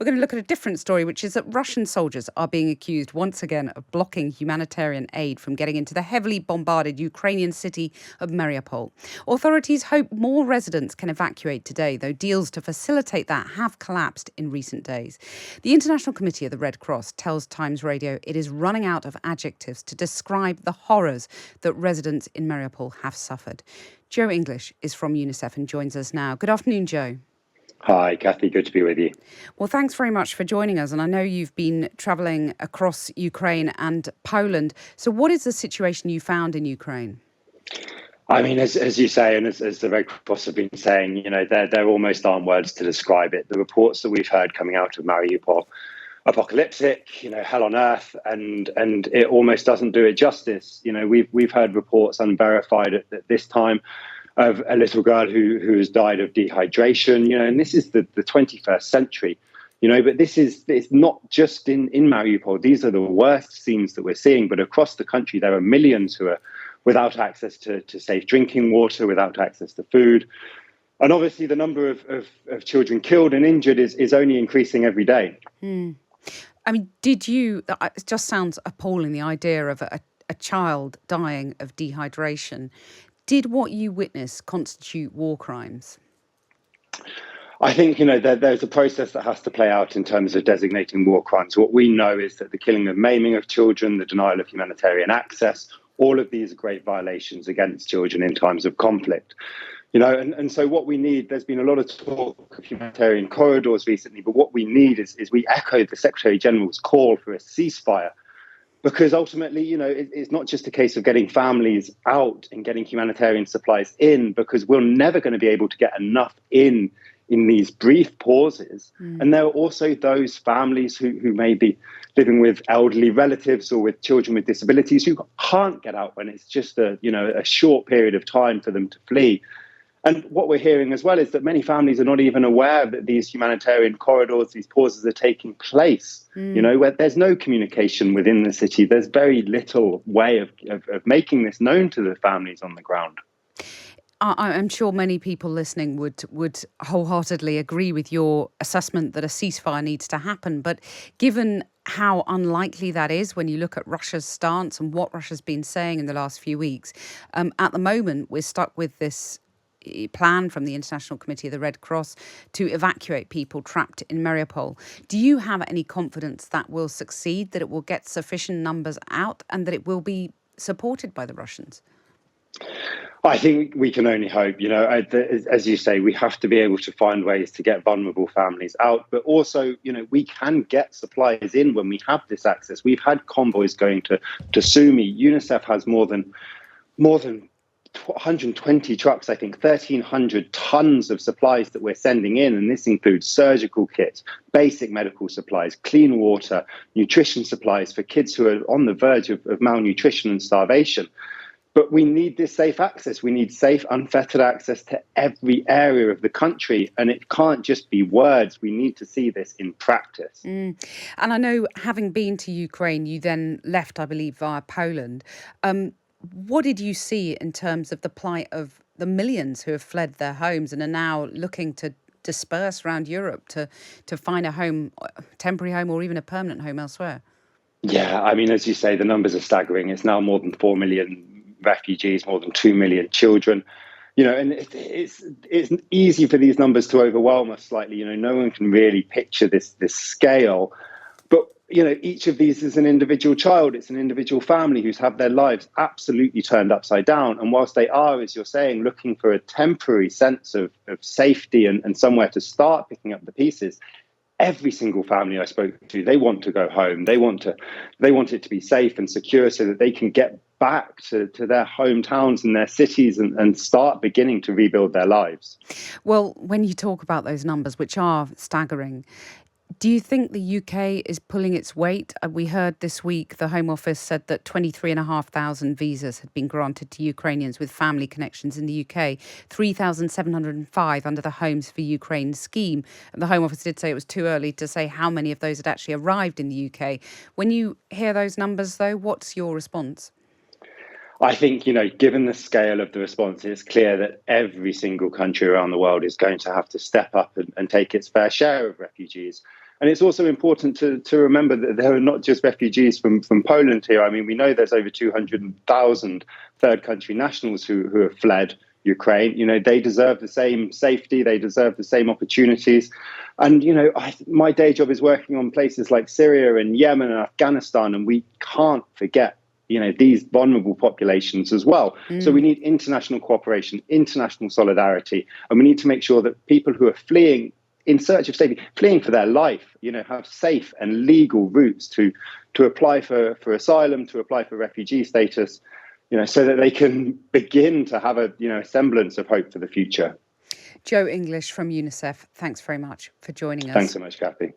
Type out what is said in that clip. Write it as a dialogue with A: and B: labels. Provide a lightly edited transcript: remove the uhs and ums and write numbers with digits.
A: we're going to look at a different story, which is that Russian soldiers are being accused once again of blocking humanitarian aid from getting into the heavily bombarded Ukrainian city of Mariupol. Authorities hope more residents can evacuate today, though deals to facilitate that have collapsed in recent days. The International Committee of the Red Cross tells Times Radio it is running out of adjectives to describe the horrors that residents in Mariupol have suffered. Joe English is from UNICEF and joins us now. Good afternoon, Joe.
B: Hi, Kathy. Good to be with you.
A: Well, thanks very much for joining us. And I know you've been travelling across Ukraine and Poland. So what is the situation you found in Ukraine?
B: I mean, as you say, and as the Red Cross have been saying, you know, there almost aren't words to describe it. The reports that we've heard coming out of Mariupol, apocalyptic, you know, hell on earth, and it almost doesn't do it justice. You know, we've heard reports unverified at this time of a little girl who has died of dehydration, you know, and this is the 21st century, you know, but it's not just in Mariupol. These are the worst scenes that we're seeing, but across the country, there are millions who are without access to safe drinking water, without access to food. And obviously the number of children killed and injured is only increasing every day.
A: I mean, it just sounds appalling, the idea of a child dying of dehydration. Did what you witnessed constitute war crimes?
B: I think, you know, there's a process that has to play out in terms of designating war crimes. What we know is that the killing and maiming of children, the denial of humanitarian access, all of these are great violations against children in times of conflict. You know, and so what we need, there's been a lot of talk of humanitarian corridors recently, but what we need is we echo the Secretary General's call for a ceasefire, because ultimately, you know, it's not just a case of getting families out and getting humanitarian supplies in, because we're never going to be able to get enough in these brief pauses. And there are also those families who may be living with elderly relatives or with children with disabilities who can't get out when it's just a short period of time for them to flee. And what we're hearing as well is that many families are not even aware that these humanitarian corridors, these pauses are taking place, you know, where there's no communication within the city. There's very little way of making this known to the families on the ground.
A: I'm sure many people listening would wholeheartedly agree with your assessment that a ceasefire needs to happen. But given how unlikely that is when you look at Russia's stance and what Russia's been saying in the last few weeks, at the moment, we're stuck with this plan from the International Committee of the Red Cross to evacuate people trapped in Mariupol. Do you have any confidence that will succeed, that it will get sufficient numbers out and that it will be supported by the Russians?
B: I think we can only hope. You know, as you say, we have to be able to find ways to get vulnerable families out, but also, you know, we can get supplies in when we have this access. We've had convoys going to Sumy. UNICEF has more than 120 trucks, I think, 1,300 tons of supplies that we're sending in. And this includes surgical kits, basic medical supplies, clean water, nutrition supplies for kids who are on the verge of malnutrition and starvation. But we need this safe access. We need safe, unfettered access to every area of the country. And it can't just be words. We need to see this in practice.
A: And I know, having been to Ukraine, you then left, I believe, via Poland. What did you see in terms of the plight of the millions who have fled their homes and are now looking to disperse around Europe to find a home, a temporary home or even a permanent home elsewhere?
B: Yeah, I mean, as you say, the numbers are staggering. It's now more than 4 million refugees, more than 2 million children. You know, and it's easy for these numbers to overwhelm us slightly. You know, no one can really picture this scale. But, you know, each of these is an individual child. It's an individual family who's had their lives absolutely turned upside down. And whilst they are, as you're saying, looking for a temporary sense of safety and somewhere to start picking up the pieces, every single family I spoke to, they want to go home. They want it to be safe and secure so that they can get back to their hometowns and their cities and start beginning to rebuild their lives.
A: Well, when you talk about those numbers, which are staggering, do you think the UK is pulling its weight? We heard this week the Home Office said that 23,500 visas had been granted to Ukrainians with family connections in the UK, 3,705 under the Homes for Ukraine scheme. And the Home Office did say it was too early to say how many of those had actually arrived in the UK. When you hear those numbers, though, what's your response?
B: I think, you know, given the scale of the response, it's clear that every single country around the world is going to have to step up and take its fair share of refugees. And it's also important to remember that there are not just refugees from Poland here. I mean, we know there's over 200,000 third country nationals who have fled Ukraine. You know, they deserve the same safety, they deserve the same opportunities. And, you know, my day job is working on places like Syria and Yemen and Afghanistan, and we can't forget, you know, these vulnerable populations as well. So we need international cooperation, international solidarity, and we need to make sure that people who are fleeing in search of safety, fleeing for their life, you know, have safe and legal routes to apply for asylum, to apply for refugee status, you know, so that they can begin to have a, you know, a semblance of hope for the future.
A: Joe English from UNICEF, thanks very much for joining us.
B: Thanks so much, Kathy.